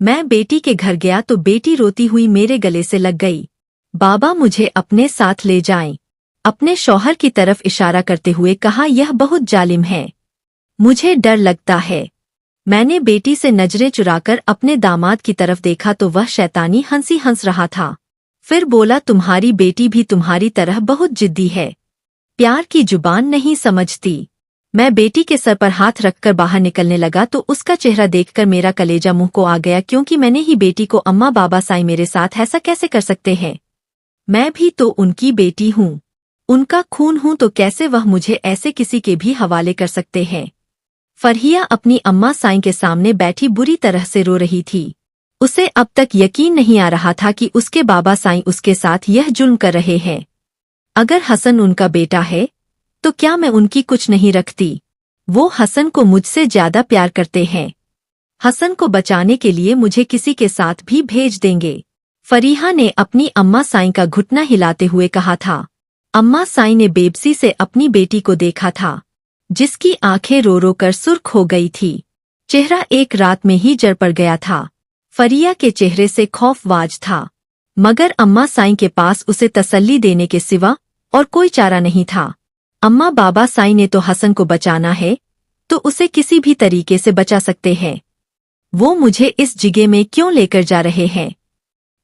मैं बेटी के घर गया तो बेटी रोती हुई मेरे गले से लग गई। बाबा मुझे अपने साथ ले जाएं। अपने शौहर की तरफ इशारा करते हुए कहा, यह बहुत जालिम है, मुझे डर लगता है। मैंने बेटी से नजरें चुराकर अपने दामाद की तरफ देखा तो वह शैतानी हंसी हंस रहा था। फिर बोला, तुम्हारी बेटी भी तुम्हारी तरह बहुत जिद्दी है, प्यार की जुबान नहीं समझती। मैं बेटी के सर पर हाथ रखकर बाहर निकलने लगा तो उसका चेहरा देखकर मेरा कलेजा मुंह को आ गया, क्योंकि मैंने ही बेटी को अम्मा बाबा साईं मेरे साथ ऐसा कैसे कर सकते हैं। मैं भी तो उनकी बेटी हूँ, उनका खून हूँ, तो कैसे वह मुझे ऐसे किसी के भी हवाले कर सकते हैं। फरहिया अपनी अम्मा साईं के सामने बैठी बुरी तरह से रो रही थी। उसे अब तक यकीन नहीं आ रहा था कि उसके बाबा साईं उसके साथ यह जुल्म कर रहे हैं। अगर हसन उनका बेटा है तो क्या मैं उनकी कुछ नहीं रखती? वो हसन को मुझसे ज्यादा प्यार करते हैं। हसन को बचाने के लिए मुझे किसी के साथ भी भेज देंगे। फरीहा ने अपनी अम्मा साईं का घुटना हिलाते हुए कहा था। अम्मा साईं ने बेबसी से अपनी बेटी को देखा था, जिसकी आंखें रो रो कर सुर्ख हो गई थी। चेहरा एक रात में ही जड़ पड़ गया था। फरिया के चेहरे से खौफवाज था, मगर अम्मा साईं के पास उसे तसल्ली देने के सिवा और कोई चारा नहीं था। अम्मा बाबा साईं ने तो हसन को बचाना है तो उसे किसी भी तरीके से बचा सकते हैं। वो मुझे इस जिगे में क्यों लेकर जा रहे हैं?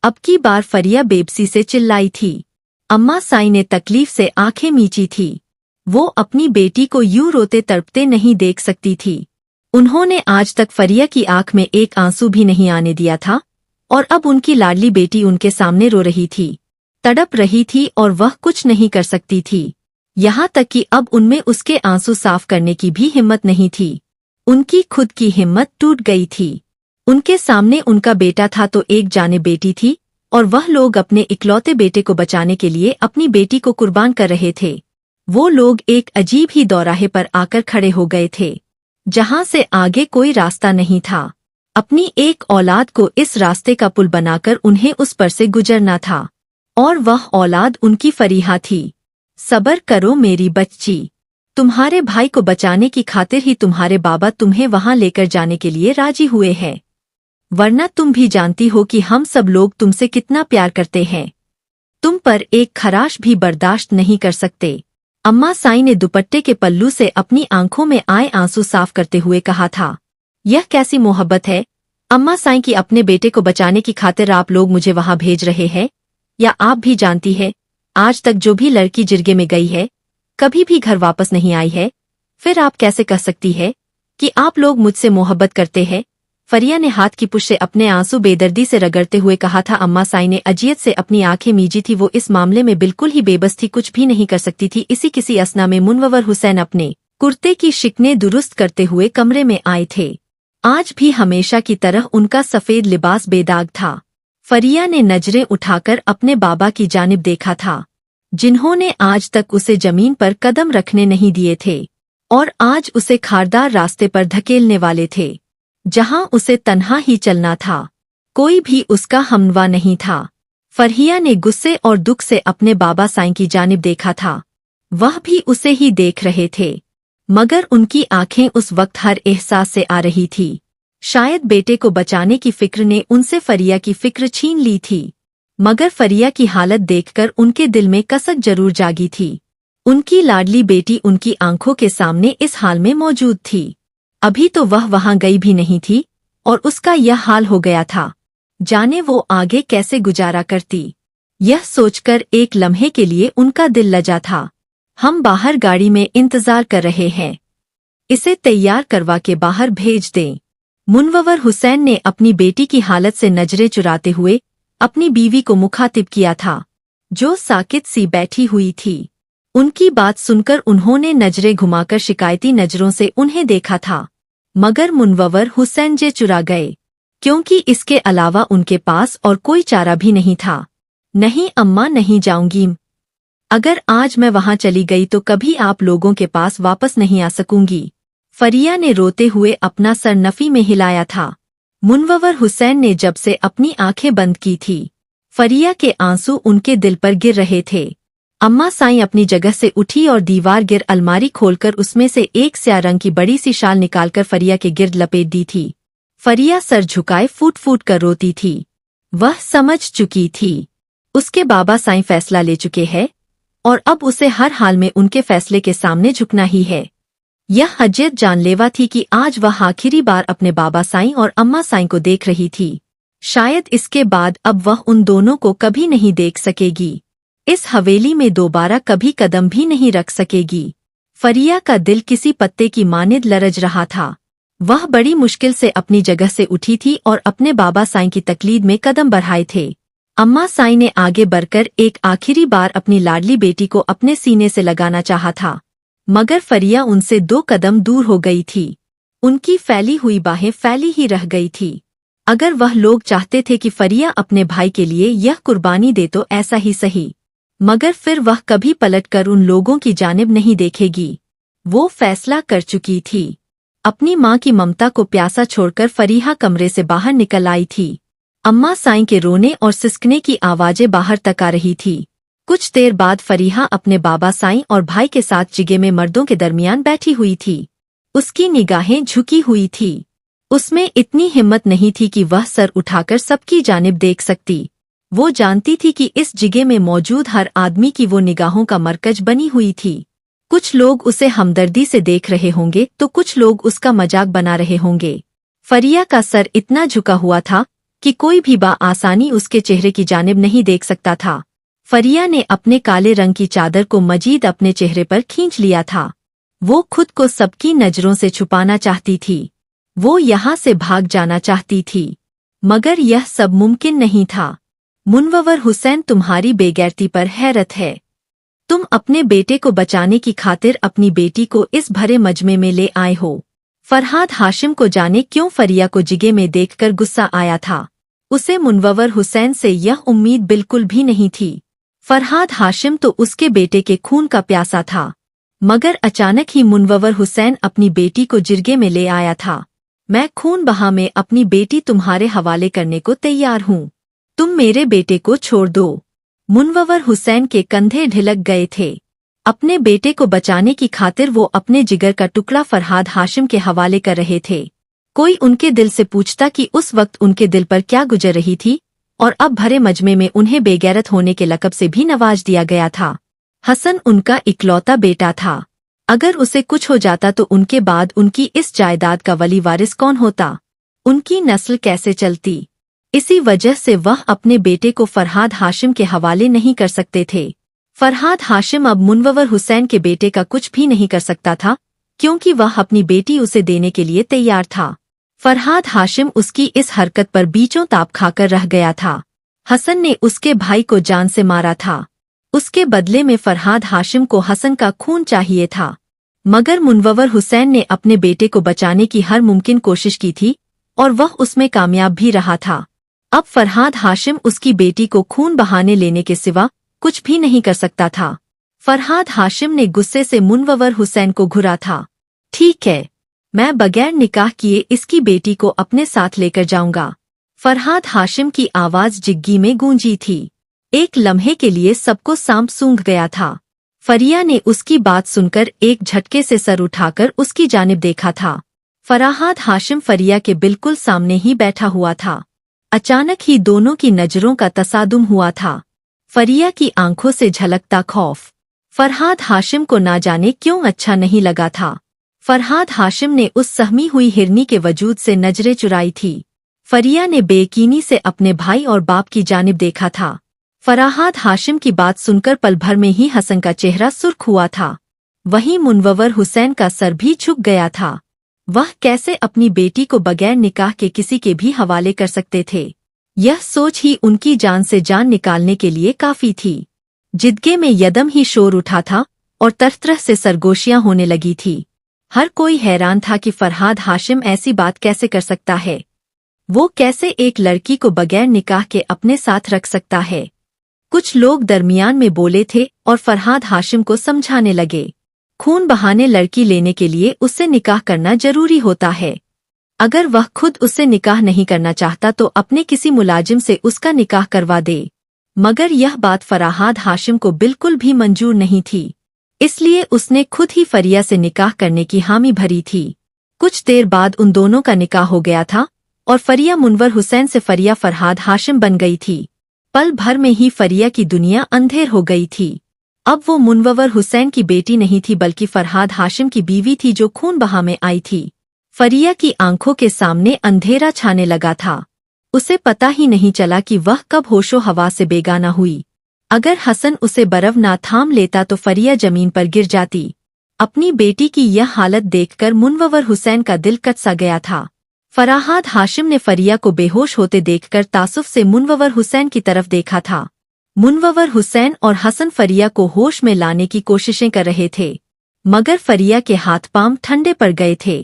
अब की बार फरिया बेबसी से चिल्लाई थी। अम्मा साईं ने तकलीफ से आंखें मींची थी। वो अपनी बेटी को यूं रोते तड़पते नहीं देख सकती थी। उन्होंने आज तक फरिया की आंख में एक आंसू भी नहीं आने दिया था, और अब उनकी लाडली बेटी उनके सामने रो रही थी, तड़प रही थी और वह कुछ नहीं कर सकती थी। यहाँ तक कि अब उनमें उसके आंसू साफ करने की भी हिम्मत नहीं थी। उनकी खुद की हिम्मत टूट गई थी। उनके सामने उनका बेटा था तो एक जाने बेटी थी, और वह लोग अपने इकलौते बेटे को बचाने के लिए अपनी बेटी को कुर्बान कर रहे थे। वो लोग एक अजीब ही दौराहे पर आकर खड़े हो गए थे, जहां से आगे कोई रास्ता नहीं था। अपनी एक औलाद को इस रास्ते का पुल बनाकर उन्हें उस पर से गुजरना था, और वह औलाद उनकी फरीहा थी। सब्र करो मेरी बच्ची, तुम्हारे भाई को बचाने की खातिर ही तुम्हारे बाबा तुम्हें वहां लेकर जाने के लिए राजी हुए हैं, वरना तुम भी जानती हो कि हम सब लोग तुमसे कितना प्यार करते हैं। तुम पर एक खराश भी बर्दाश्त नहीं कर सकते। अम्मा साईं ने दुपट्टे के पल्लू से अपनी आंखों में आए आंसू साफ करते हुए कहा था। यह कैसी मोहब्बत है अम्मा साईं की, अपने बेटे को बचाने की खातिर आप लोग मुझे वहां भेज रहे हैं? या आप भी जानती है, आज तक जो भी लड़की जिरगे में गई है कभी भी घर वापस नहीं आई है। फिर आप कैसे कह सकती है कि आप लोग मुझसे मोहब्बत करते हैं? फरिया ने हाथ की पुश से अपने आंसू बेदर्दी से रगड़ते हुए कहा था। अम्मा साईं ने अजियत से अपनी आंखें मीजी थी। वो इस मामले में बिल्कुल ही बेबस थी, कुछ भी नहीं कर सकती थी। इसी किसी असना में मुनव्वर हुसैन अपने कुर्ते की शिकनें दुरुस्त करते हुए कमरे में आए थे। आज भी हमेशा की तरह उनका सफेद लिबास बेदाग था। फरिया ने नजरें उठाकर अपने बाबा की जानिब देखा था, जिन्होंने आज तक उसे जमीन पर कदम रखने नहीं दिए थे, और आज उसे खारदार रास्ते पर धकेलने वाले थे, जहां उसे तन्हा ही चलना था। कोई भी उसका हमनवा नहीं था। फरहिया ने गुस्से और दुख से अपने बाबा साईं की जानिब देखा था। वह भी उसे ही देख रहे थे, मगर उनकी आंखें उस वक्त हर एहसास से आ रही थी। शायद बेटे को बचाने की फिक्र ने उनसे फरिया की फिक्र छीन ली थी, मगर फरिया की हालत देखकर उनके दिल में कसक जरूर जागी थी। उनकी लाडली बेटी उनकी आंखों के सामने इस हाल में मौजूद थी। अभी तो वह वहां गई भी नहीं थी और उसका यह हाल हो गया था। जाने वो आगे कैसे गुजारा करती, यह सोचकर एक लम्हे के लिए उनका दिल लजा था। हम बाहर गाड़ी में इंतजार कर रहे हैं, इसे तैयार करवा के बाहर भेज दें। मुनव्वर हुसैन ने अपनी बेटी की हालत से नजरें चुराते हुए अपनी बीवी को मुखातिब किया था, जो साकित सी बैठी हुई थी। उनकी बात सुनकर उन्होंने नजरें घुमाकर शिकायती नजरों से उन्हें देखा था, मगर मुनव्वर हुसैन जे चुरा गए, क्योंकि इसके अलावा उनके पास और कोई चारा भी नहीं था। नहीं अम्मा, नहीं जाऊंगी। अगर आज मैं वहां चली गई तो कभी आप लोगों के पास वापस नहीं आ सकूंगी। फरिया ने रोते हुए अपना सर नफी में हिलाया था। मुनव्वर हुसैन ने जब से अपनी आंखें बंद की थी, फरिया के आंसू उनके दिल पर गिर रहे थे। अम्मा साईं अपनी जगह से उठी और दीवार गिर अलमारी खोलकर उसमें से एक स्या रंग की बड़ी सी शाल निकालकर फरिया के गिर्द लपेट दी थी। फरिया सर झुकाए फूट फूट कर रोती थी। वह समझ चुकी थी उसके बाबा साईं फैसला ले चुके हैं और अब उसे हर हाल में उनके फैसले के सामने झुकना ही है। यह हजरत जानलेवा थी कि आज वह आखिरी बार अपने बाबा साईं और अम्मा साईं को देख रही थी। शायद इसके बाद अब वह उन दोनों को कभी नहीं देख सकेगी। इस हवेली में दोबारा कभी कदम भी नहीं रख सकेगी। फरिया का दिल किसी पत्ते की मानिंद लरज रहा था। वह बड़ी मुश्किल से अपनी जगह से उठी थी और अपने बाबा साईं की तकलीद में कदम बढ़ाए थे। अम्मा साईं ने आगे बढ़कर एक आखिरी बार अपनी लाडली बेटी को अपने सीने से लगाना चाहा था, मगर फरिया उनसे 2 कदम दूर हो गई थी। उनकी फैली हुई बाहें फैली ही रह गई थी। अगर वह लोग चाहते थे कि फरिया अपने भाई के लिए यह कुर्बानी दे तो ऐसा ही सही, मगर फिर वह कभी पलटकर उन लोगों की जानिब नहीं देखेगी। वो फैसला कर चुकी थी। अपनी माँ की ममता को प्यासा छोड़कर फरीहा कमरे से बाहर निकल आई थी। अम्मा साईं के रोने और सिसकने की आवाजें बाहर तक आ रही थी। कुछ देर बाद फरीहा अपने बाबा साईं और भाई के साथ जिगे में मर्दों के दरमियान बैठी हुई थी। उसकी निगाहें झुकी हुई थी। उसमें इतनी हिम्मत नहीं थी कि वह सर उठाकर सबकी जानिब देख सकती। वो जानती थी कि इस जिगे में मौजूद हर आदमी की वो निगाहों का मरकज बनी हुई थी। कुछ लोग उसे हमदर्दी से देख रहे होंगे तो कुछ लोग उसका मजाक बना रहे होंगे। फरिया का सर इतना झुका हुआ था कि कोई भी आसानी उसके चेहरे की जानिब नहीं देख सकता था। फरिया ने अपने काले रंग की चादर को मजीद अपने चेहरे पर खींच लिया था। वो खुद को सबकी नजरों से छुपाना चाहती थी। वो यहाँ से भाग जाना चाहती थी, मगर यह सब मुमकिन नहीं था। मुनव्वर हुसैन, तुम्हारी बेगैरती पर हैरत है। तुम अपने बेटे को बचाने की खातिर अपनी बेटी को इस भरे मजमे में ले आए हो। फरहाद हाशिम को जाने क्यों फरिया को जिगे में देखकर गुस्सा आया था। उसे मुनव्वर हुसैन से यह उम्मीद बिल्कुल भी नहीं थी। फरहाद हाशिम तो उसके बेटे के खून का प्यासा था, मगर अचानक ही मुनव्वर हुसैन अपनी बेटी को जिरगे में ले आया था। मैं खून बहा में अपनी बेटी तुम्हारे हवाले करने को तैयार हूँ। तुम मेरे बेटे को छोड़ दो। मुनव्वर हुसैन के कंधे ढिलक गए थे। अपने बेटे को बचाने की खातिर वो अपने जिगर का टुकड़ा फरहाद हाशिम के हवाले कर रहे थे। कोई उनके दिल से पूछता कि उस वक्त उनके दिल पर क्या गुजर रही थी, और अब भरे मजमे में उन्हें बेगैरत होने के लक़ब से भी नवाज दिया गया था। हसन उनका इकलौता बेटा था। अगर उसे कुछ हो जाता तो उनके बाद उनकी इस जायदाद का वली वारिस कौन होता? उनकी नस्ल कैसे चलती? इसी वजह से वह अपने बेटे को फरहाद हाशिम के हवाले नहीं कर सकते थे। फरहाद हाशिम अब मुनव्वर हुसैन के बेटे का कुछ भी नहीं कर सकता था, क्योंकि वह अपनी बेटी उसे देने के लिए तैयार था। फरहाद हाशिम उसकी इस हरकत पर बीचों ताप खाकर रह गया था। हसन ने उसके भाई को जान से मारा था। उसके बदले में फरहाद हाशिम को हसन का खून चाहिए था, मगर मुनव्वर हुसैन ने अपने बेटे को बचाने की हर मुमकिन कोशिश की थी और वह उसमें कामयाब भी रहा था। अब फरहाद हाशिम उसकी बेटी को खून बहाने लेने के सिवा कुछ भी नहीं कर सकता था। फरहाद हाशिम ने गुस्से से मुनव्वर हुसैन को घुरा था। ठीक है, मैं बगैर निकाह किए इसकी बेटी को अपने साथ लेकर जाऊंगा। फरहाद हाशिम की आवाज जिग्गी में गूंजी थी। एक लम्हे के लिए सबको सांप सूंघ गया था। फरिया ने उसकी बात सुनकर एक झटके से सर उठाकर उसकी जानिब देखा था। फरहाद हाशिम फरिया के बिल्कुल सामने ही बैठा हुआ था। अचानक ही दोनों की नजरों का तसादुम हुआ था। फरिया की आंखों से झलकता खौफ फरहाद हाशिम को ना जाने क्यों अच्छा नहीं लगा था। फरहाद हाशिम ने उस सहमी हुई हिरनी के वजूद से नजरें चुराई थी। फरिया ने बेयकीनी से अपने भाई और बाप की जानिब देखा था। फरहाद हाशिम की बात सुनकर पल भर में ही हसन का चेहरा सुर्ख हुआ था। वहीं मुनव्वर हुसैन का सर भी झुक गया था। वह कैसे अपनी बेटी को बगैर निकाह के किसी के भी हवाले कर सकते थे? यह सोच ही उनकी जान से जान निकालने के लिए काफी थी। जिदगे में यदम ही शोर उठा था और तरह से सरगोशियां होने लगी थी। हर कोई हैरान था कि फरहाद हाशिम ऐसी बात कैसे कर सकता है। वो कैसे एक लड़की को बगैर निकाह के अपने साथ रख सकता है? कुछ लोग दरमियान में बोले थे और फरहाद हाशिम को समझाने लगे। खून बहाने लड़की लेने के लिए उससे निकाह करना जरूरी होता है। अगर वह खुद उससे निकाह नहीं करना चाहता तो अपने किसी मुलाजिम से उसका निकाह करवा दे। मगर यह बात फरहाद हाशिम को बिल्कुल भी मंजूर नहीं थी, इसलिए उसने खुद ही फरिया से निकाह करने की हामी भरी थी। कुछ देर बाद उन दोनों का निकाह हो गया था और फरिया मुनव्वर हुसैन से फरिया फरहाद हाशिम बन गई थी। पल भर में ही फरिया की दुनिया अंधेर हो गई थी। अब वो मुनव्वर हुसैन की बेटी नहीं थी बल्कि फरहाद हाशिम की बीवी थी जो खून बहा में आई थी। फरिया की आंखों के सामने अंधेरा छाने लगा था। उसे पता ही नहीं चला कि वह कब होशो हवा से बेगाना हुई। अगर हसन उसे बर्फ ना थाम लेता तो फरिया जमीन पर गिर जाती। अपनी बेटी की यह हालत देखकर मुनव्वर हुसैन का दिल कट सा गया था। फरहाद हाशिम ने फरिया को बेहोश होते देखकर तासुफ से मुनव्वर हुसैन की तरफ देखा था। मुनव्वर हुसैन और हसन फरिया को होश में लाने की कोशिशें कर रहे थे, मगर फरिया के हाथ पांव ठंडे पड़ गए थे।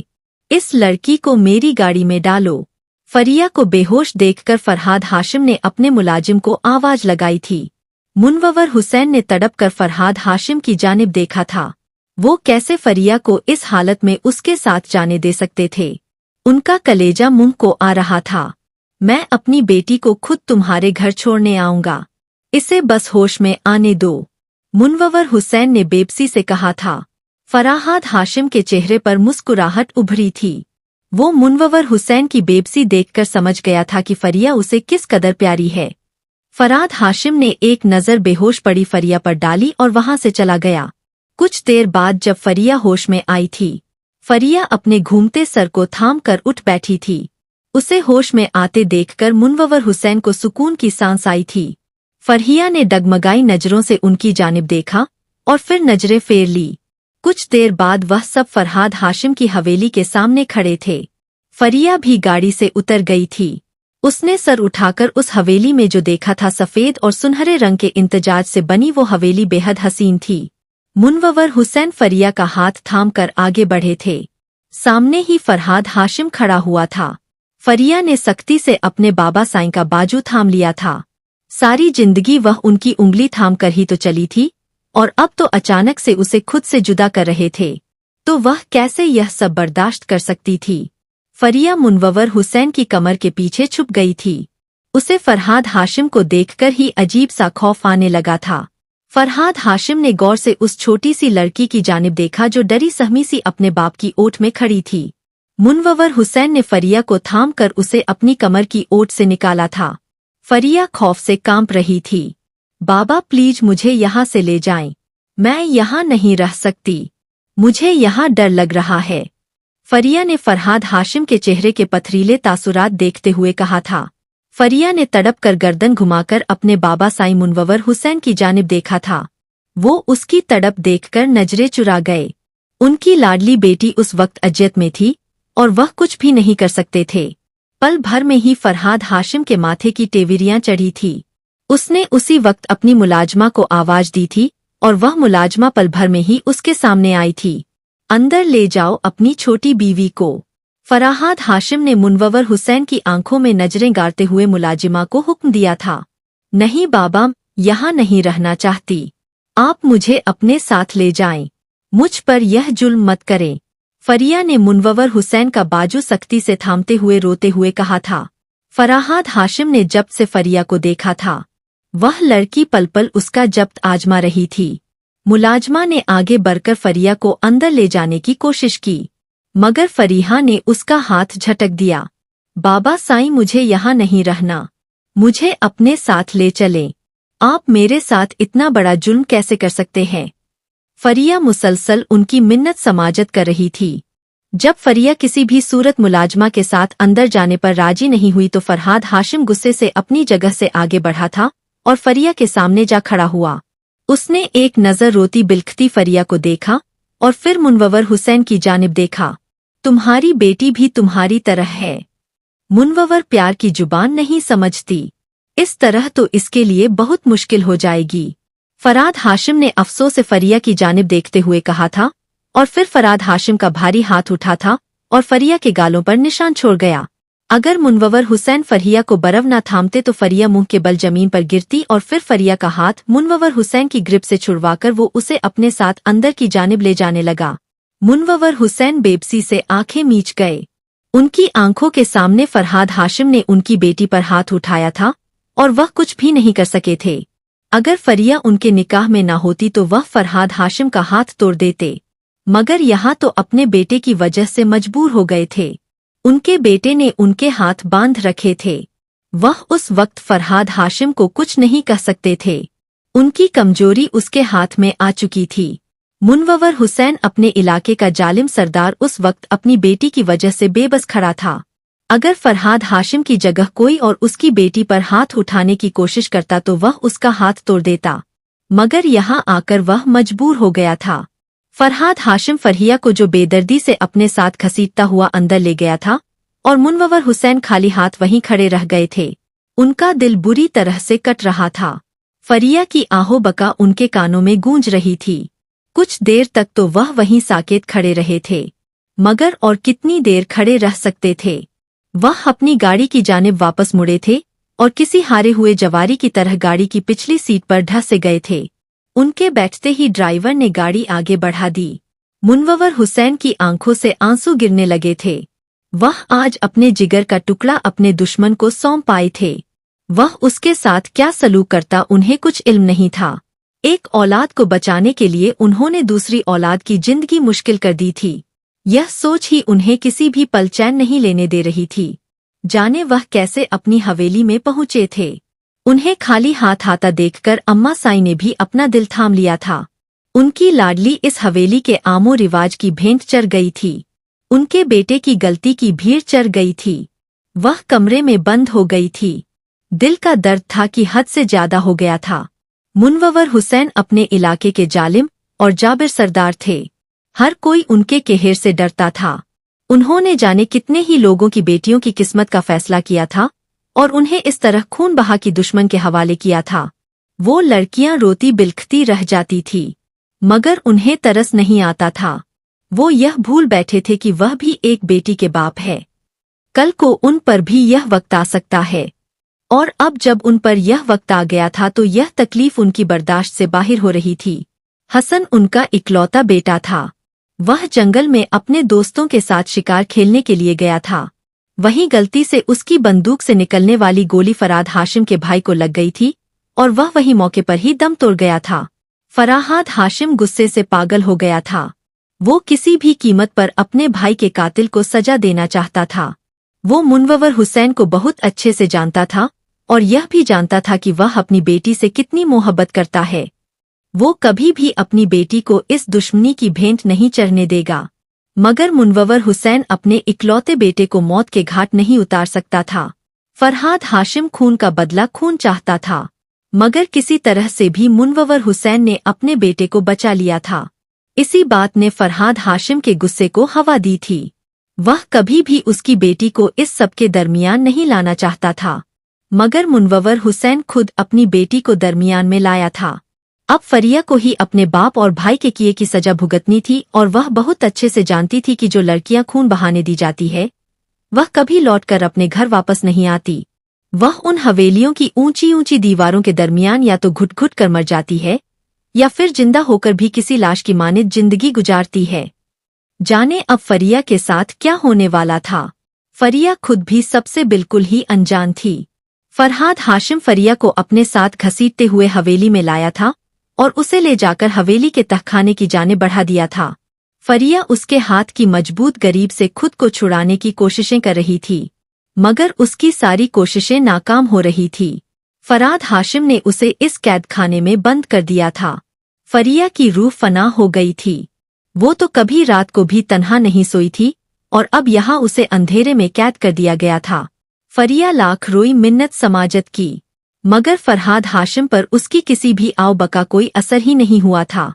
इस लड़की को मेरी गाड़ी में डालो। फरिया को बेहोश देखकर फरहाद हाशिम ने अपने मुलाजिम को आवाज लगाई थी। मुनव्वर हुसैन ने तड़प कर फरहाद हाशिम की जानिब देखा था। वो कैसे फरिया को इस हालत में उसके साथ जाने दे सकते थे। उनका कलेजा मुंह को आ रहा था। मैं अपनी बेटी को खुद तुम्हारे घर छोड़ने आऊंगा, इसे बस होश में आने दो, मुनव्वर हुसैन ने बेबसी से कहा था। फरहाद हाशिम के चेहरे पर मुस्कुराहट उभरी थी। वो मुनव्वर हुसैन की बेबसी देखकर समझ गया था कि फरिया उसे किस कदर प्यारी है। फरहाद हाशिम ने एक नज़र बेहोश पड़ी फरिया पर डाली और वहां से चला गया। कुछ देर बाद जब फरिया होश में आई थी, फरिया अपने घूमते सर को थाम कर उठ बैठी थी। उसे होश में आते देखकर मुनव्वर हुसैन को सुकून की सांस आई थी। फरिया ने डगमगाई नजरों से उनकी जानिब देखा और फिर नजरें फेर ली। कुछ देर बाद वह सब फरहाद हाशिम की हवेली के सामने खड़े थे। फरिया भी गाड़ी से उतर गई थी। उसने सर उठाकर उस हवेली में जो देखा था, सफेद और सुनहरे रंग के इंतजाज से बनी वो हवेली बेहद हसीन थी। मुनव्वर हुसैन फरिया का हाथ थाम कर आगे बढ़े थे। सामने ही फरहाद हाशिम खड़ा हुआ था। फरिया ने सख्ती से अपने बाबा साईं का बाजू थाम लिया था। सारी जिंदगी वह उनकी उंगली थाम कर ही तो चली थी, और अब तो अचानक से उसे खुद से जुदा कर रहे थे, तो वह कैसे यह सब बर्दाश्त कर सकती थी। फरिया मुनव्वर हुसैन की कमर के पीछे छुप गई थी। उसे फरहाद हाशिम को देखकर ही अजीब सा खौफ आने लगा था। फरहाद हाशिम ने गौर से उस छोटी सी लड़की की जानिब देखा जो डरी सहमी सी अपने बाप की ओट में खड़ी थी। मुनव्वर हुसैन ने फरिया को थाम कर उसे अपनी कमर की ओट से निकाला था। फरिया खौफ से कांप रही थी। बाबा प्लीज मुझे यहाँ से ले जाएं, मैं यहाँ नहीं रह सकती, मुझे यहाँ डर लग रहा है। फरिया ने फरहाद हाशिम के चेहरे के पथरीले तासुरात देखते हुए कहा था। फरिया ने तड़प कर गर्दन घुमाकर अपने बाबा साईं मुनव्वर हुसैन की जानिब देखा था। वो उसकी तड़प देखकर नजरें चुरा गए। उनकी लाडली बेटी उस वक्त अजियत में थी और वह कुछ भी नहीं कर सकते थे। पल भर में ही फरहाद हाशिम के माथे की टेविरियां चढ़ी थी। उसने उसी वक्त अपनी मुलाजमा को आवाज दी थी और वह मुलाजमा पल भर में ही उसके सामने आई थी। अंदर ले जाओ अपनी छोटी बीवी को। फरहाद हाशिम ने मुनव्वर हुसैन की आंखों में नजरें गारते हुए मुलाजिमा को हुक्म दिया था। नहीं बाबा, यहाँ नहीं रहना चाहती, आप मुझे अपने साथ ले जाएं, मुझ पर यह जुल्म मत करें। फरिया ने मुनव्वर हुसैन का बाजू सख्ती से थामते हुए रोते हुए कहा था। फरहाद हाशिम ने जब से फरिया को देखा था, वह लड़की पल पल उसका जब्त आजमा रही थी। मुलाजमा ने आगे बढ़कर फरिया को अंदर ले जाने की कोशिश की, मगर फरीहा ने उसका हाथ झटक दिया। बाबा साईं, मुझे यहाँ नहीं रहना, मुझे अपने साथ ले चलें। आप मेरे साथ इतना बड़ा जुल्म कैसे कर सकते हैं। फरिया मुसलसल उनकी मिन्नत समाजत कर रही थी। जब फरिया किसी भी सूरत मुलाजमा के साथ अंदर जाने पर राजी नहीं हुई तो फरहाद हाशिम गुस्से से अपनी जगह से आगे बढ़ा था और फरिया के सामने जा खड़ा हुआ। उसने एक नज़र रोती बिलखती फरिया को देखा और फिर मुनव्वर हुसैन की जानिब देखा। तुम्हारी बेटी भी तुम्हारी तरह है। मुनव्वर प्यार की जुबान नहीं समझती, इस तरह तो इसके लिए बहुत मुश्किल हो जाएगी। फरहाद हाशिम ने अफसोस से फरिया की जानिब देखते हुए कहा था और फिर फरहाद हाशिम का भारी हाथ उठा था और फरिया के गालों पर निशान छोड़ गया। अगर मुनव्वर हुसैन फरिया को बर्फ न थामते तो फरिया मुंह के बल जमीन पर गिरती और फिर फरिया का हाथ मुनव्वर हुसैन की ग्रिप से छुड़वाकर वो उसे अपने साथ अंदर की जानिब ले जाने लगा। मुनव्वर हुसैन बेबसी से आंखें मीच गए। उनकी आंखों के सामने फरहाद हाशिम ने उनकी बेटी पर हाथ उठाया था और वह कुछ भी नहीं कर सके थे। अगर फरिया उनके निकाह में न होती तो वह फरहाद हाशिम का हाथ तोड़ देते, मगर यहाँ तो अपने बेटे की वजह से मजबूर हो गए थे। उनके बेटे ने उनके हाथ बांध रखे थे। वह उस वक्त फरहाद हाशिम को कुछ नहीं कह सकते थे। उनकी कमजोरी उसके हाथ में आ चुकी थी। मुनव्वर हुसैन अपने इलाके का जालिम सरदार उस वक्त अपनी बेटी की वजह से बेबस खड़ा था। अगर फरहाद हाशिम की जगह कोई और उसकी बेटी पर हाथ उठाने की कोशिश करता तो वह उसका हाथ तोड़ देता, मगर यहाँ आकर वह मजबूर हो गया था। फरहाद हाशिम फरहिया को जो बेदर्दी से अपने साथ घसीटता हुआ अंदर ले गया था और मुनव्वर हुसैन खाली हाथ वहीं खड़े रह गए थे। उनका दिल बुरी तरह से कट रहा था। फरिया की आहो बका उनके कानों में गूंज रही थी। कुछ देर तक तो वह वहीं साकेत खड़े रहे थे, मगर और कितनी देर खड़े रह सकते थे। वह अपनी गाड़ी की जानिब वापस मुड़े थे और किसी हारे हुए जवारी की तरह गाड़ी की पिछली सीट पर ढस से गए थे। उनके बैठते ही ड्राइवर ने गाड़ी आगे बढ़ा दी। मुनव्वर हुसैन की आंखों से आंसू गिरने लगे थे। वह आज अपने जिगर का टुकड़ा अपने दुश्मन को सौंप आए थे। वह उसके साथ क्या सलूक करता उन्हें कुछ इल्म नहीं था। एक औलाद को बचाने के लिए उन्होंने दूसरी औलाद की जिंदगी मुश्किल कर दी थी। यह सोच ही उन्हें किसी भी पल चैन नहीं लेने दे रही थी। जाने वह कैसे अपनी हवेली में पहुंचे थे। उन्हें खाली हाथ आता देखकर अम्मा साई ने भी अपना दिल थाम लिया था। उनकी लाडली इस हवेली के आमो रिवाज की भेंट चढ़ गई थी। उनके बेटे की गलती की भीड़ चढ़ गई थी। वह कमरे में बंद हो गई थी। दिल का दर्द था कि हद से ज्यादा हो गया था। मुनव्वर हुसैन अपने इलाके के जालिम और जाबिर सरदार थे। हर कोई उनके कहर से डरता था। उन्होंने जाने कितने ही लोगों की बेटियों की किस्मत का फैसला किया था और उन्हें इस तरह खून बहा की दुश्मन के हवाले किया था। वो लड़कियां रोती बिलखती रह जाती थी, मगर उन्हें तरस नहीं आता था। वो यह भूल बैठे थे कि वह भी एक बेटी के बाप है। कल को उन पर भी यह वक्त आ सकता है, और अब जब उन पर यह वक्त आ गया था तो यह तकलीफ उनकी बर्दाश्त से बाहर हो रही थी। हसन उनका इकलौता बेटा था। वह जंगल में अपने दोस्तों के साथ शिकार खेलने के लिए गया था। वहीं गलती से उसकी बंदूक से निकलने वाली गोली फरहाद हाशिम के भाई को लग गई थी और वह वही मौके पर ही दम तोड़ गया था। फरहाद हाशिम गुस्से से पागल हो गया था। वो किसी भी कीमत पर अपने भाई के कातिल को सजा देना चाहता था। वो मुनव्वर हुसैन को बहुत अच्छे से जानता था और यह भी जानता था कि वह अपनी बेटी से कितनी मोहब्बत करता है। वो कभी भी अपनी बेटी को इस दुश्मनी की भेंट नहीं चढ़ने देगा, मगर मुनव्वर हुसैन अपने इकलौते बेटे को मौत के घाट नहीं उतार सकता था। फरहाद हाशिम खून का बदला खून चाहता था, मगर किसी तरह से भी मुनव्वर हुसैन ने अपने बेटे को बचा लिया था। इसी बात ने फरहाद हाशिम के गुस्से को हवा दी थी। वह कभी भी उसकी बेटी को इस सब के दरमियान नहीं लाना चाहता था, मगर मुनव्वर हुसैन खुद अपनी बेटी को दरमियान में लाया था। अब फरिया को ही अपने बाप और भाई के किए की सजा भुगतनी थी और वह बहुत अच्छे से जानती थी कि जो लड़कियां खून बहाने दी जाती है वह कभी लौटकर अपने घर वापस नहीं आती। वह उन हवेलियों की ऊंची ऊंची दीवारों के दरमियान या तो घुट घुट कर मर जाती है या फिर जिंदा होकर भी किसी लाश की मानित जिंदगी गुजारती है। जाने अब फरिया के साथ क्या होने वाला था। फरिया खुद भी सबसे बिल्कुल ही अनजान थी। फरहाद हाशिम फरिया को अपने साथ घसीटते हुए हवेली में लाया था और उसे ले जाकर हवेली के तहखाने की जाने बढ़ा दिया था। फरिया उसके हाथ की मजबूत गरीब से खुद को छुड़ाने की कोशिशें कर रही थी, मगर उसकी सारी कोशिशें नाकाम हो रही थी। फरहाद हाशिम ने उसे इस कैद खाने में बंद कर दिया था। फरिया की रूह फना हो गई थी। वो तो कभी रात को भी तन्हा नहीं सोई थी और अब यहाँ उसे अंधेरे में कैद कर दिया गया था। फरिया लाख रोई मिन्नत समाजत की, मगर फरहाद हाशिम पर उसकी किसी भी आव बका कोई असर ही नहीं हुआ था।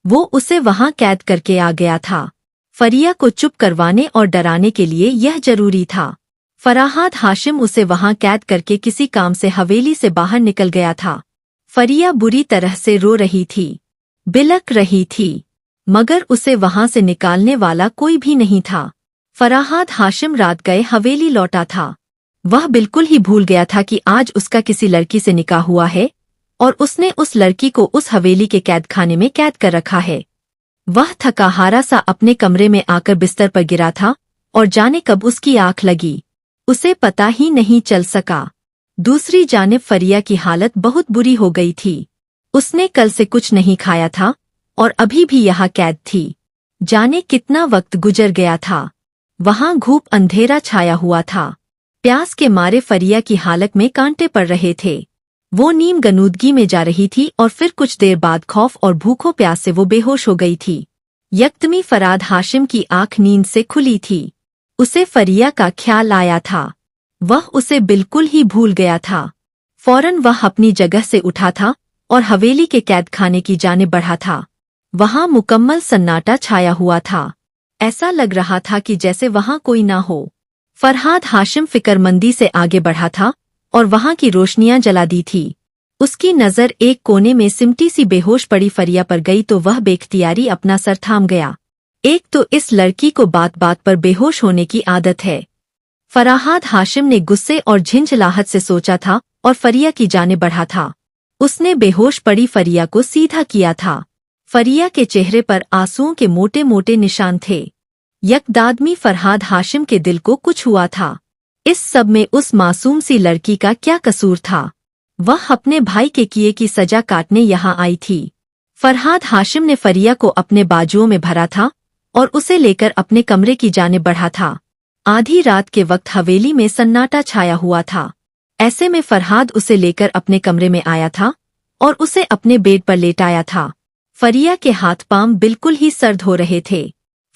वो उसे वहां कैद करके आ गया था। फरिया को चुप करवाने और डराने के लिए यह जरूरी था। फरहाद हाशिम उसे वहां कैद करके किसी काम से हवेली से बाहर निकल गया था। फरिया बुरी तरह से रो रही थी, बिलक रही थी, मगर उसे वहां से निकालने वाला कोई भी नहीं था। फरहाद हाशिम रात गए हवेली लौटा था। वह बिल्कुल ही भूल गया था कि आज उसका किसी लड़की से निकाह हुआ है और उसने उस लड़की को उस हवेली के कैद खाने में कैद कर रखा है। वह थकाहारा सा अपने कमरे में आकर बिस्तर पर गिरा था और जाने कब उसकी आंख लगी, उसे पता ही नहीं चल सका। दूसरी जानिब फरिया की हालत बहुत बुरी हो गई थी। उसने कल से कुछ नहीं खाया था और अभी भी यहाँ कैद थी। जाने कितना वक्त गुजर गया था। वहां घूप अंधेरा छाया हुआ था। प्यास के मारे फरिया की हालत में कांटे पड़ रहे थे। वो नीम गनूदगी में जा रही थी और फिर कुछ देर बाद खौफ और भूखों प्यास से वो बेहोश हो गई थी। यकदमी फराद हाशिम की आंख नींद से खुली थी। उसे फरिया का ख्याल आया था। वह उसे बिल्कुल ही भूल गया था। फौरन वह अपनी जगह से उठा था और हवेली के कैदखाने की जानिब बढ़ा था। वहां मुकम्मल सन्नाटा छाया हुआ था। ऐसा लग रहा था कि जैसे वहां कोई ना हो। फरहाद हाशिम फिक्रमंदी से आगे बढ़ा था और वहां की रोशनियां जला दी थी। उसकी नज़र एक कोने में सिमटी सी बेहोश पड़ी फरिया पर गई तो वह बेख्तियारी अपना सर थाम गया। एक तो इस लड़की को बात बात पर बेहोश होने की आदत है। फराहाद हाशिम ने गुस्से और झिंझलाहट से सोचा था और फरिया की जाने बढ़ा था। उसने बेहोश पड़ी फरिया को सीधा किया था। फरिया के चेहरे पर आंसुओं के मोटे मोटे निशान थे। यकदादमी फरहाद हाशिम के दिल को कुछ हुआ था। इस सब में उस मासूम सी लड़की का क्या कसूर था? वह अपने भाई के किए की सजा काटने यहाँ आई थी। फरहाद हाशिम ने फरिया को अपने बाजुओं में भरा था और उसे लेकर अपने कमरे की जानिब बढ़ा था। आधी रात के वक्त हवेली में सन्नाटा छाया हुआ था। ऐसे में फरहाद उसे लेकर अपने कमरे में आया था और उसे अपने बेड पर लेटाया था। फरिया के हाथ पांव बिल्कुल ही सर्द हो रहे थे।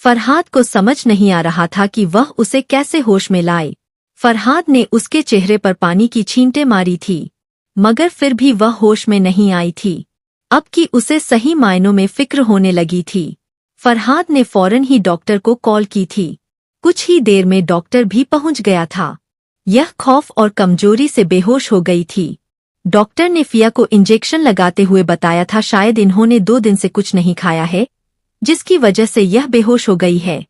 फरहाद को समझ नहीं आ रहा था कि वह उसे कैसे होश में लाए। फरहाद ने उसके चेहरे पर पानी की छींटे मारी थी, मगर फिर भी वह होश में नहीं आई थी। अब कि उसे सही मायनों में फिक्र होने लगी थी। फरहाद ने फौरन ही डॉक्टर को कॉल की थी। कुछ ही देर में डॉक्टर भी पहुंच गया था। यह खौफ और कमजोरी से बेहोश हो गई थी। डॉक्टर ने फिया को इंजेक्शन लगाते हुए बताया था शायद इन्होंने 2 दिन से कुछ नहीं खाया है, जिसकी वजह से यह बेहोश हो गई है।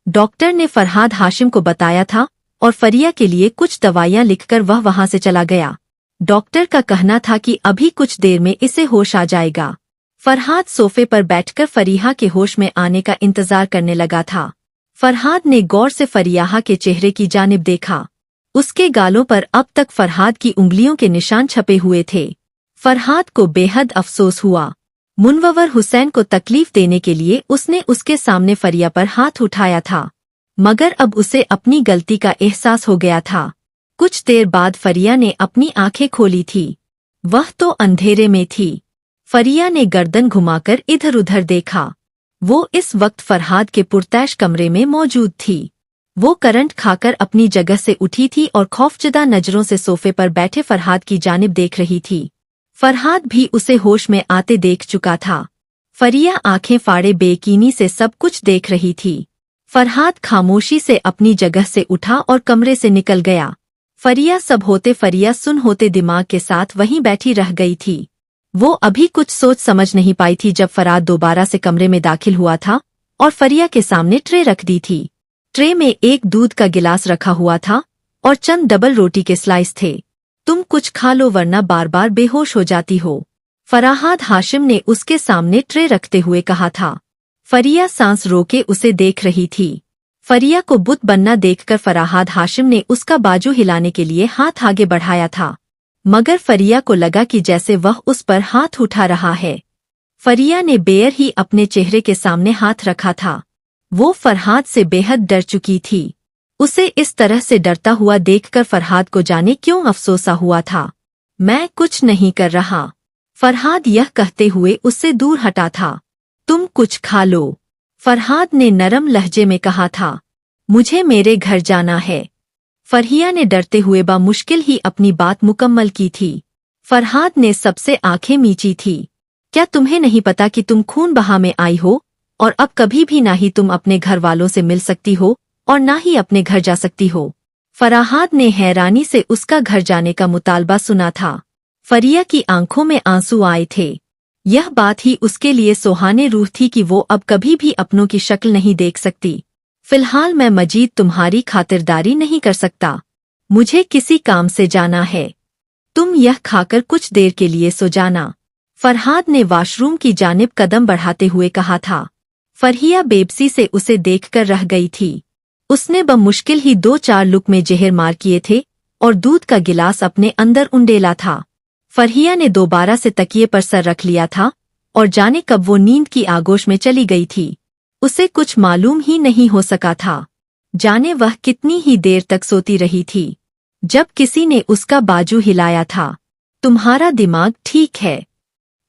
डॉक्टर ने फरहाद हाशिम को बताया था और फरिया के लिए कुछ दवाइयां लिखकर वह वहां से चला गया। डॉक्टर का कहना था कि अभी कुछ देर में इसे होश आ जाएगा। फरहाद सोफे पर बैठकर फरीहा के होश में आने का इंतजार करने लगा था। फरहाद ने गौर से फरियाहा के चेहरे की जानिब देखा। उसके गालों पर अब तक फरहाद की उंगलियों के निशान छपे हुए थे। फरहाद को बेहद अफसोस हुआ। मुनव्वर हुसैन को तकलीफ देने के लिए उसने उसके सामने फरिया पर हाथ उठाया था, मगर अब उसे अपनी गलती का एहसास हो गया था। कुछ देर बाद फरिया ने अपनी आंखें खोली थी। वह तो अंधेरे में थी। फरिया ने गर्दन घुमाकर इधर उधर देखा। वो इस वक्त फरहाद के पुरतैश कमरे में मौजूद थी। वो करंट खाकर अपनी जगह से उठी थी और खौफजदा नजरों से सोफे पर बैठे फरहाद की जानिब देख रही थी। फरहाद भी उसे होश में आते देख चुका था। फरिया आंखें फाड़े बेयकीनी से सब कुछ देख रही थी। फरहाद खामोशी से अपनी जगह से उठा और कमरे से निकल गया। फरिया सब होते फरिया सुन होते दिमाग के साथ वहीं बैठी रह गई थी। वो अभी कुछ सोच समझ नहीं पाई थी जब फरहाद दोबारा से कमरे में दाखिल हुआ था और फरिया के सामने ट्रे रख दी थी। ट्रे में एक दूध का गिलास रखा हुआ था और चंद डबल रोटी के स्लाइस थे। तुम कुछ खा लो वरना बार बार बेहोश हो जाती हो, फराहाद हाशिम ने उसके सामने ट्रे रखते हुए कहा था। फरिया सांस रोके उसे देख रही थी। फरिया को बुत बनना देखकर फराहाद हाशिम ने उसका बाजू हिलाने के लिए हाथ आगे बढ़ाया था, मगर फरिया को लगा कि जैसे वह उस पर हाथ उठा रहा है। फरिया ने बेयर ही अपने चेहरे के सामने हाथ रखा था। वो फरहाद से बेहद डर चुकी थी। उसे इस तरह से डरता हुआ देखकर फरहाद को जाने क्यों अफसोसा हुआ था। मैं कुछ नहीं कर रहा, फरहाद यह कहते हुए उससे दूर हटा था। तुम कुछ खा लो, फरहाद ने नरम लहजे में कहा था। मुझे मेरे घर जाना है। फरहिया ने डरते हुए मुश्किल ही अपनी बात मुकम्मल की थी। फरहाद ने सबसे आंखें मींची थी। क्या तुम्हें नहीं पता कि तुम खून बहा में आई हो और अब कभी भी ना ही तुम अपने घर वालों से मिल सकती हो और ना ही अपने घर जा सकती हो। फराहाद ने हैरानी से उसका घर जाने का मुतालबा सुना था। फरिया की आंखों में आंसू आए थे। यह बात ही उसके लिए सुहाने रूह थी कि वो अब कभी भी अपनों की शक्ल नहीं देख सकती। फिलहाल मैं मजीद तुम्हारी खातिरदारी नहीं कर सकता, मुझे किसी काम से जाना है। तुम यह खाकर कुछ देर के लिए सो जाना, फरहाद ने वॉशरूम की जानिब कदम बढ़ाते हुए कहा था। फरहिया बेबसी से उसे देखकर रह गई थी। उसने मुश्किल ही 2-4 लुक में जहर मार किए थे और दूध का गिलास अपने अंदर उंडेला था। फरहिया ने दोबारा से तकिए पर सर रख लिया था और जाने कब वो नींद की आगोश में चली गई थी। उसे कुछ मालूम ही नहीं हो सका था। जाने वह कितनी ही देर तक सोती रही थी। जब किसी ने उसका बाजू हिलाया था, तुम्हारा दिमाग ठीक है,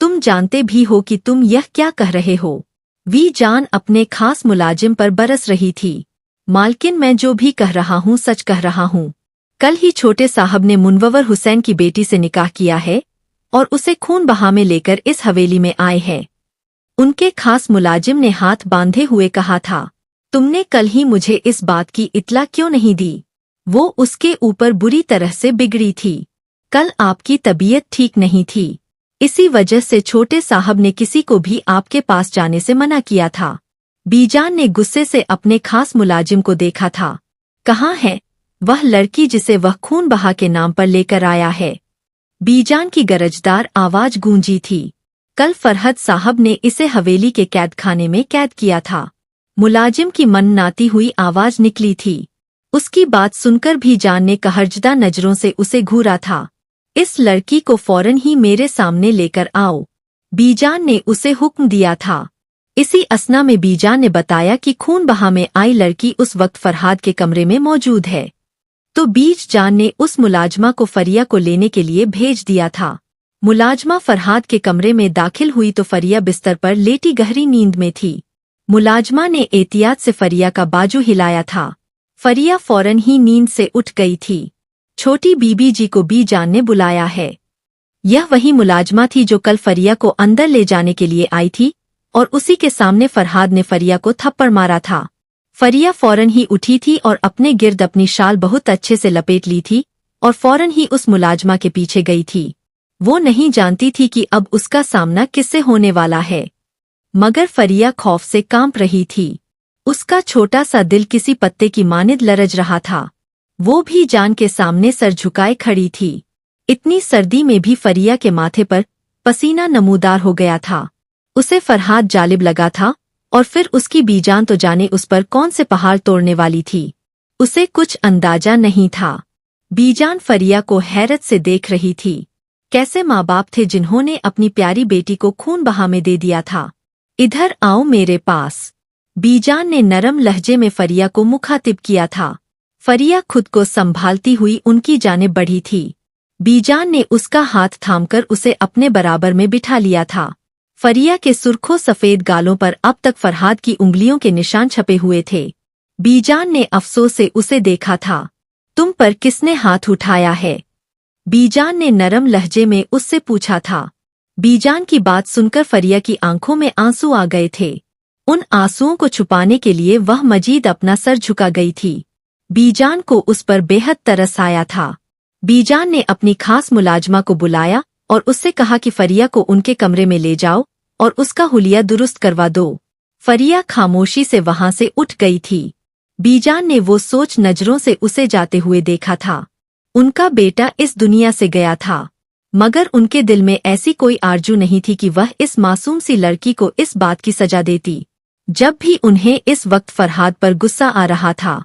तुम जानते भी हो कि तुम यह क्या कह रहे हो। वी जान अपने खास मुलाजिम पर बरस रही थी। मालकिन, मैं जो भी कह रहा हूँ सच कह रहा हूँ। कल ही छोटे साहब ने मुनव्वर हुसैन की बेटी से निकाह किया है और उसे खून बहा में लेकर इस हवेली में आए हैं। उनके खास मुलाजिम ने हाथ बांधे हुए कहा था, तुमने कल ही मुझे इस बात की इत्तला क्यों नहीं दी? वो उसके ऊपर बुरी तरह से बिगड़ी थी। कल आपकी तबीयत ठीक नहीं थी, इसी वजह से छोटे साहब ने किसी को भी आपके पास जाने से मना किया था। बीजान ने गुस्से से अपने खास मुलाजिम को देखा था। कहाँ है वह लड़की जिसे वह खून बहा के नाम पर लेकर आया है? बीजान की गरजदार आवाज गूंजी थी। कल फरहद साहब ने इसे हवेली के कैदखाने में कैद किया था। मुलाजिम की मननाती हुई आवाज निकली थी। उसकी बात सुनकर भी जान ने कहरजदा नजरों से उसे घूरा था। इस लड़की को फौरन ही मेरे सामने लेकर आओ, बीजान ने उसे हुक्म दिया था। इसी असना में बीजान ने बताया कि खून बहा में आई लड़की उस वक्त फरहाद के कमरे में मौजूद है। तो बीजान ने उस मुलाजमा को फरिया को लेने के लिए भेज दिया था। मुलाजमा फरहाद के कमरे में दाखिल हुई तो फरिया बिस्तर पर लेटी गहरी नींद में थी। मुलाजमा ने एहतियात से फरिया का बाजू हिलाया था। फरिया फौरन ही नींद से उठ गई थी। छोटी बीबी जी को बीजान ने बुलाया है। यह वही मुलाजमा थी जो कल फरिया को अंदर ले जाने के लिए आई थी और उसी के सामने फरहाद ने फरिया को थप्पड़ मारा था। फरिया फौरन ही उठी थी और अपने गिर्द अपनी शाल बहुत अच्छे से लपेट ली थी और फौरन ही उस मुलाजमा के पीछे गई थी। वो नहीं जानती थी कि अब उसका सामना किससे होने वाला है, मगर फरिया खौफ से कांप रही थी। उसका छोटा सा दिल किसी पत्ते की मानिंद लरज रहा था। वो भी जान के सामने सर झुकाए खड़ी थी। इतनी सर्दी में भी फरिया के माथे पर पसीना नमूदार हो गया था। उसे फरहाद जालिब लगा था और फिर उसकी बीजान तो जाने उस पर कौन से पहाड़ तोड़ने वाली थी, उसे कुछ अंदाजा नहीं था। बीजान फरिया को हैरत से देख रही थी। कैसे माँ बाप थे जिन्होंने अपनी प्यारी बेटी को खून बहा में दे दिया था। इधर आओ मेरे पास, बीजान ने नरम लहजे में फरिया को मुखातिब किया था। फरिया खुद को संभालती हुई उनकी जानिब बढ़ी थी। बीजान ने उसका हाथ थामकर उसे अपने बराबर में बिठा लिया था। फरिया के सुर्खों सफेद गालों पर अब तक फरहाद की उंगलियों के निशान छपे हुए थे। बीजान ने अफसोस से उसे देखा था। तुम पर किसने हाथ उठाया है? बीजान ने नरम लहजे में उससे पूछा था। बीजान की बात सुनकर फरिया की आंखों में आंसू आ गए थे। उन आंसुओं को छुपाने के लिए वह मजीद अपना सर झुका गई थी। बीजान को उस पर बेहद तरस आया था। बीजान ने अपनी खास मुलाजमा को बुलाया और उससे कहा कि फरिया को उनके कमरे में ले जाओ और उसका हुलिया दुरुस्त करवा दो। फरिया खामोशी से वहां से उठ गई थी। बीजान ने वो सोच नजरों से उसे जाते हुए देखा था। उनका बेटा इस दुनिया से गया था, मगर उनके दिल में ऐसी कोई आरजू नहीं थी कि वह इस मासूम सी लड़की को इस बात की सजा देती। जब भी उन्हें इस वक्त फरहाद पर गुस्सा आ रहा था,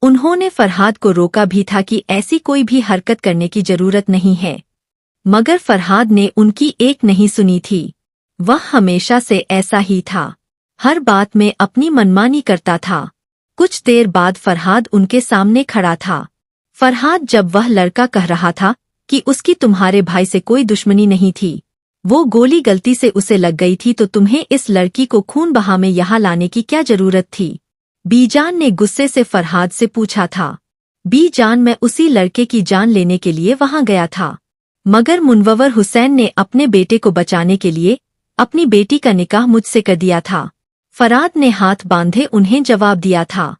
उन्होंने फरहाद को रोका भी था कि ऐसी कोई भी हरकत करने की जरूरत नहीं है, मगर फरहाद ने उनकी एक नहीं सुनी थी। वह हमेशा से ऐसा ही था, हर बात में अपनी मनमानी करता था। कुछ देर बाद फरहाद उनके सामने खड़ा था। फरहाद, जब वह लड़का कह रहा था कि उसकी तुम्हारे भाई से कोई दुश्मनी नहीं थी, वो गोली गलती से उसे लग गई थी, तो तुम्हें इस लड़की को खून बहा में यहाँ लाने की क्या जरूरत थी? बीजान ने गुस्से से फरहाद से पूछा था। बीजान, मैं उसी लड़के की जान लेने के लिए वहां गया था, मगर मुनव्वर हुसैन ने अपने बेटे को बचाने के लिए अपनी बेटी का निकाह मुझसे कर दिया था। फरहाद ने हाथ बांधे उन्हें जवाब दिया था।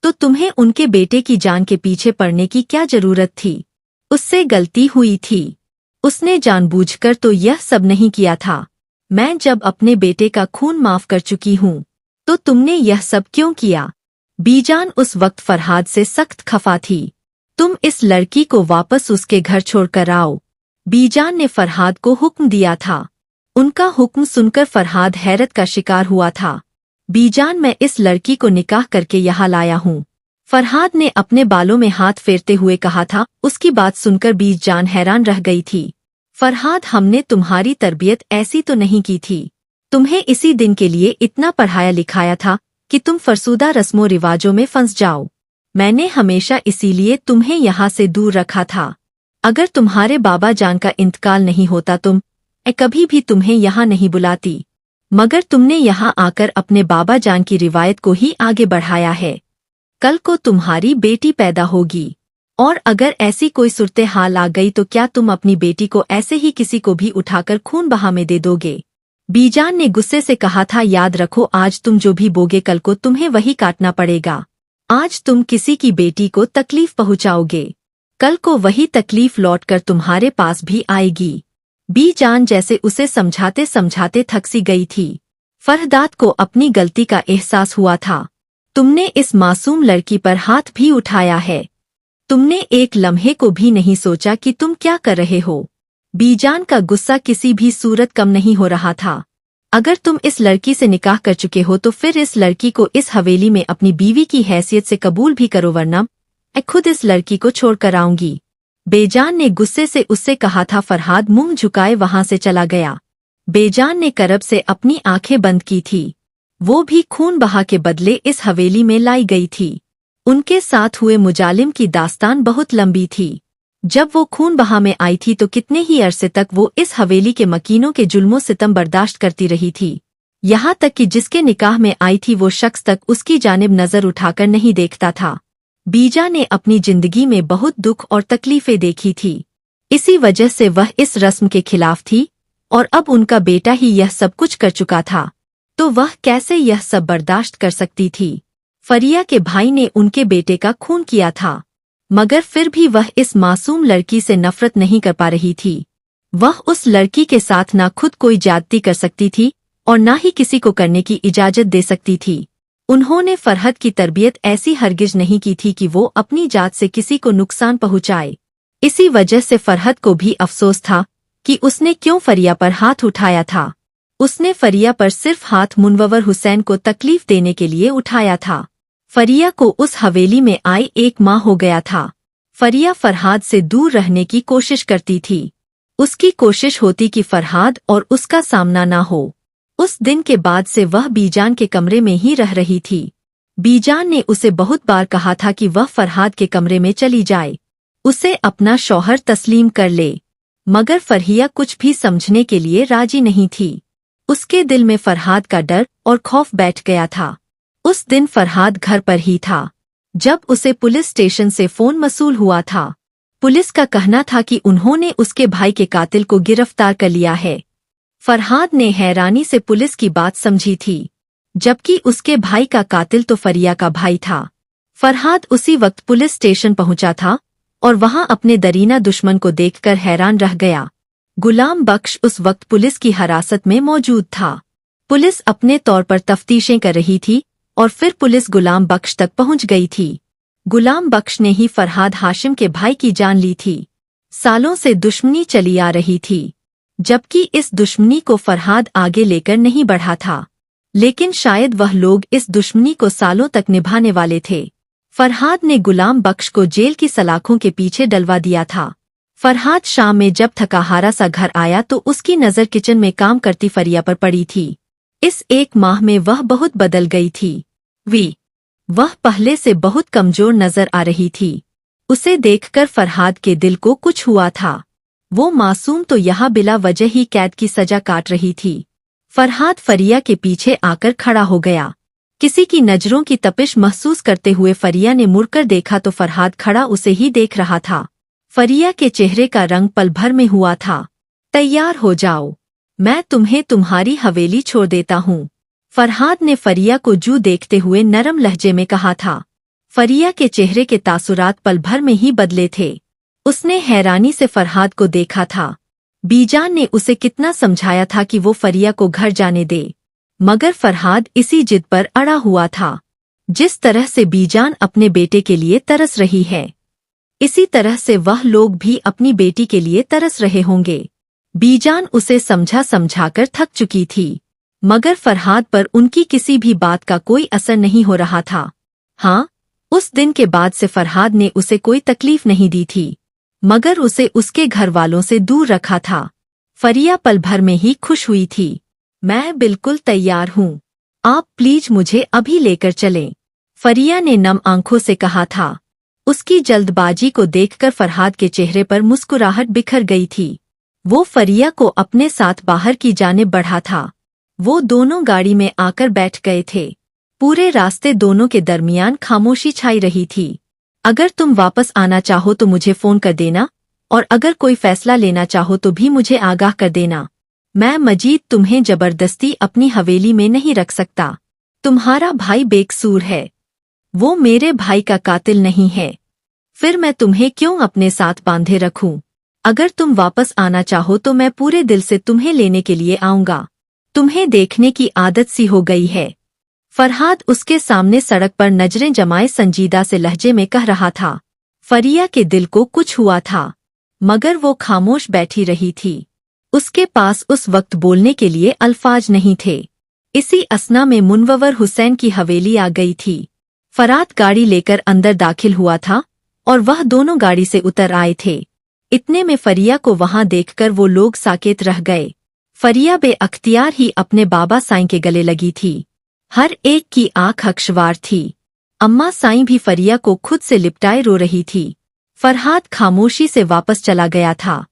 तो तुम्हें उनके बेटे की जान के पीछे पड़ने की क्या जरूरत थी? उससे गलती हुई थी, उसने जानबूझकर तो यह सब नहीं किया था। मैं जब अपने बेटे का खून माफ कर चुकी हूँ, तो तुमने यह सब क्यों किया? बीजान उस वक्त फरहाद से सख्त खफा थी। तुम इस लड़की को वापस उसके घर छोड़कर आओ, बीजान ने फरहाद को हुक्म दिया था। उनका हुक्म सुनकर फरहाद हैरत का शिकार हुआ था। बीजान, मैं इस लड़की को निकाह करके यहाँ लाया हूँ, फरहाद ने अपने बालों में हाथ फेरते हुए कहा था। उसकी बात सुनकर बीजान हैरान रह गई थी। फरहाद, हमने तुम्हारी तरबियत ऐसी तो नहीं की थी। तुम्हें इसी दिन के लिए इतना पढ़ाया लिखाया था कि तुम फरसूदा रस्मों रिवाजों में फंस जाओ। मैंने हमेशा इसीलिए तुम्हें यहाँ से दूर रखा था। अगर तुम्हारे बाबा जान का इंतकाल नहीं होता मैं कभी भी तुम्हें यहाँ नहीं बुलाती, मगर तुमने यहाँ आकर अपने बाबा जान की रिवायत को ही आगे बढ़ाया है। कल को तुम्हारी बेटी पैदा होगी और अगर ऐसी कोई सूरत हाल आ गई तो क्या तुम अपनी बेटी को ऐसे ही किसी को भी उठाकर खून बहा में दे दोगे? बीजान ने गुस्से से कहा था, याद रखो आज तुम जो भी बोगे कल को तुम्हें वही काटना पड़ेगा। आज तुम किसी की बेटी को तकलीफ पहुंचाओगे, कल को वही तकलीफ लौटकर तुम्हारे पास भी आएगी। बीजान जैसे उसे समझाते समझाते थक सी गई थी। फरहाद को अपनी गलती का एहसास हुआ था। तुमने इस मासूम लड़की पर हाथ भी उठाया है, तुमने एक लम्हे को भी नहीं सोचा कि तुम क्या कर रहे हो। बीजान का गुस्सा किसी भी सूरत कम नहीं हो रहा था। अगर तुम इस लड़की से निकाह कर चुके हो तो फिर इस लड़की को इस हवेली में अपनी बीवी की हैसियत से कबूल भी करो, वरना मैं खुद इस लड़की को छोड़कर आऊंगी। बेजान ने गुस्से से उससे कहा था। फरहाद मुंह झुकाए वहां से चला गया। बेजान ने करब से अपनी आंखें बंद की थी। वो भी खून बहा के बदले इस हवेली में लाई गई थी। उनके साथ हुए मुजालिम की दास्तान बहुत लंबी थी। जब वो खून बहा में आई थी तो कितने ही अरसे तक वो इस हवेली के मकीनों के जुल्मों सितम बर्दाश्त करती रही थी। यहाँ तक कि जिसके निकाह में आई थी वो शख्स तक उसकी जानिब नजर उठाकर नहीं देखता था। बीजा ने अपनी जिंदगी में बहुत दुख और तकलीफें देखी थी, इसी वजह से वह इस रस्म के खिलाफ थी और अब उनका बेटा ही यह सब कुछ कर चुका था तो वह कैसे यह सब बर्दाश्त कर सकती थी। फरिया के भाई ने उनके बेटे का खून किया था, मगर फिर भी वह इस मासूम लड़की से नफरत नहीं कर पा रही थी। वह उस लड़की के साथ ना खुद कोई ज्यादती कर सकती थी और ना ही किसी को करने की इजाजत दे सकती थी। उन्होंने फरहद की तरबियत ऐसी हरगिज नहीं की थी कि वो अपनी जात से किसी को नुकसान पहुंचाए। इसी वजह से फरहद को भी अफसोस था कि उसने क्यों फरिया पर हाथ उठाया था। उसने फरिया पर सिर्फ हाथ मुनव्वर हुसैन को तकलीफ देने के लिए उठाया था। फरिया को उस हवेली में आए 1 माह हो गया था। फरिया फरहाद से दूर रहने की कोशिश करती थी। उसकी कोशिश होती कि फरहाद और उसका सामना ना हो। उस दिन के बाद से वह बीजान के कमरे में ही रह रही थी। बीजान ने उसे बहुत बार कहा था कि वह फरहाद के कमरे में चली जाए, उसे अपना शौहर तस्लीम कर ले, मगर फरहिया कुछ भी समझने के लिए राजी नहीं थी। उसके दिल में फरहाद का डर और खौफ बैठ गया था। उस दिन फरहाद घर पर ही था जब उसे पुलिस स्टेशन से फोन मसूल हुआ था। पुलिस का कहना था कि उन्होंने उसके भाई के कातिल को गिरफ्तार कर लिया है। फरहाद ने हैरानी से पुलिस की बात समझी थी, जबकि उसके भाई का कातिल तो फरिया का भाई था। फरहाद उसी वक्त पुलिस स्टेशन पहुंचा था और वहां अपने दरीना दुश्मन को देखकर हैरान रह गया। गुलाम बख्श उस वक्त पुलिस की हिरासत में मौजूद था। पुलिस अपने तौर पर तफ्तीशें कर रही थी और फिर पुलिस गुलाम बख्श तक पहुंच गई थी। गुलाम बख्श ने ही फरहाद हाशिम के भाई की जान ली थी। सालों से दुश्मनी चली आ रही थी, जबकि इस दुश्मनी को फरहाद आगे लेकर नहीं बढ़ा था, लेकिन शायद वह लोग इस दुश्मनी को सालों तक निभाने वाले थे। फरहाद ने गुलाम बख्श को जेल की सलाखों के पीछे डलवा दिया था। फरहाद शाम में जब थकाहारा सा घर आया तो उसकी नज़र किचन में काम करती फरिया पर पड़ी थी। इस 1 माह में वह बहुत बदल गई थी। वह पहले से बहुत कमजोर नजर आ रही थी। उसे देखकर फरहाद के दिल को कुछ हुआ था। वो मासूम तो यहाँ बिला वजह ही कैद की सजा काट रही थी। फरहाद फरिया के पीछे आकर खड़ा हो गया। किसी की नजरों की तपिश महसूस करते हुए फरिया ने मुड़कर देखा तो फरहाद खड़ा उसे ही देख रहा था। फरिया के चेहरे का रंग पल भर में हुआ था। तैयार हो जाओ, मैं तुम्हें तुम्हारी हवेली छोड़ देता हूँ, फरहाद ने फरिया को जू देखते हुए नरम लहजे में कहा था। फरिया के चेहरे के तासुरात पल भर में ही बदले थे। उसने हैरानी से फरहाद को देखा था। बीजान ने उसे कितना समझाया था कि वो फरिया को घर जाने दे, मगर फरहाद इसी जिद पर अड़ा हुआ था। जिस तरह से बीजान अपने बेटे के लिए तरस रही है, इसी तरह से वह लोग भी अपनी बेटी के लिए तरस रहे होंगे। बीजान उसे समझा समझाकर थक चुकी थी, मगर फरहाद पर उनकी किसी भी बात का कोई असर नहीं हो रहा था। हाँ, उस दिन के बाद से फरहाद ने उसे कोई तकलीफ नहीं दी थी, मगर उसे उसके घर वालों से दूर रखा था। फरिया पल भर में ही खुश हुई थी। मैं बिल्कुल तैयार हूँ, आप प्लीज मुझे अभी लेकर चलें। फरिया ने नम आंखों से कहा था। उसकी जल्दबाजी को देखकर फरहाद के चेहरे पर मुस्कुराहट बिखर गई थी। वो फरिया को अपने साथ बाहर की जानिब बढ़ा था। वो दोनों गाड़ी में आकर बैठ गए थे। पूरे रास्ते दोनों के दरमियान खामोशी छाई रही थी। अगर तुम वापस आना चाहो तो मुझे फोन कर देना, और अगर कोई फैसला लेना चाहो तो भी मुझे आगाह कर देना। मैं मजीद तुम्हें जबरदस्ती अपनी हवेली में नहीं रख सकता। तुम्हारा भाई बेकसूर है। वो मेरे भाई का कातिल नहीं है। फिर मैं तुम्हें क्यों अपने साथ बांधे रखूं? अगर तुम वापस आना चाहो तो मैं पूरे दिल से तुम्हें लेने के लिए आऊंगा। तुम्हें देखने की आदत सी हो गई है। फरहाद उसके सामने सड़क पर नजरें जमाए संजीदा से लहजे में कह रहा था। फरिया के दिल को कुछ हुआ था, मगर वो खामोश बैठी रही थी। उसके पास उस वक्त बोलने के लिए अल्फाज नहीं थे। इसी असना में मुनव्वर हुसैन की हवेली आ गई थी। फरहाद गाड़ी लेकर अंदर दाखिल हुआ था और वह दोनों गाड़ी से उतर आए थे। इतने में फरिया को वहां देखकर वो लोग साकेत रह गए। फरिया बेअख्तियार ही अपने बाबा साईं के गले लगी थी। हर एक की आंख अक्षवार थी। अम्मा साईं भी फरिया को खुद से लिपटाए रो रही थी। फरहाद खामोशी से वापस चला गया था।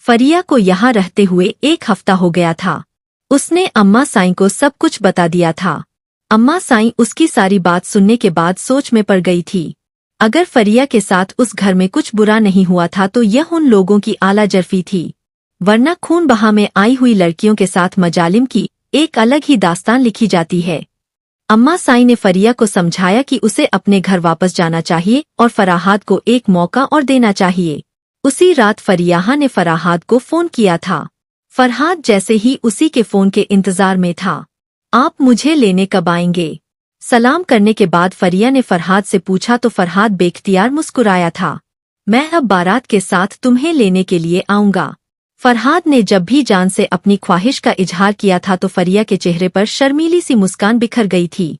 फरिया को यहाँ रहते हुए 1 हफ्ता हो गया था। उसने अम्मा साईं को सब कुछ बता दिया था। अम्मा साईं उसकी सारी बात सुनने के बाद सोच में पड़ गई थी। अगर फरिया के साथ उस घर में कुछ बुरा नहीं हुआ था तो यह उन लोगों की आला जरफी थी, वरना खून बहा में आई हुई लड़कियों के साथ मजालिम की एक अलग ही दास्तान लिखी जाती है। अम्मा साईं ने फरिया को समझाया कि उसे अपने घर वापस जाना चाहिए और फराहाद को एक मौका और देना चाहिए। उसी रात फरियाहा ने फराहाद को फोन किया था। फरहाद जैसे ही उसी के फोन के इंतजार में था। आप मुझे लेने कब आएंगे? सलाम करने के बाद फरिया ने फरहाद से पूछा तो फरहाद बेख्तियार मुस्कुराया था। मैं अब बारात के साथ तुम्हें लेने के लिए आऊंगा। फरहाद ने जब भी जान से अपनी ख्वाहिश का इजहार किया था तो फरिया के चेहरे पर शर्मीली सी मुस्कान बिखर गई थी।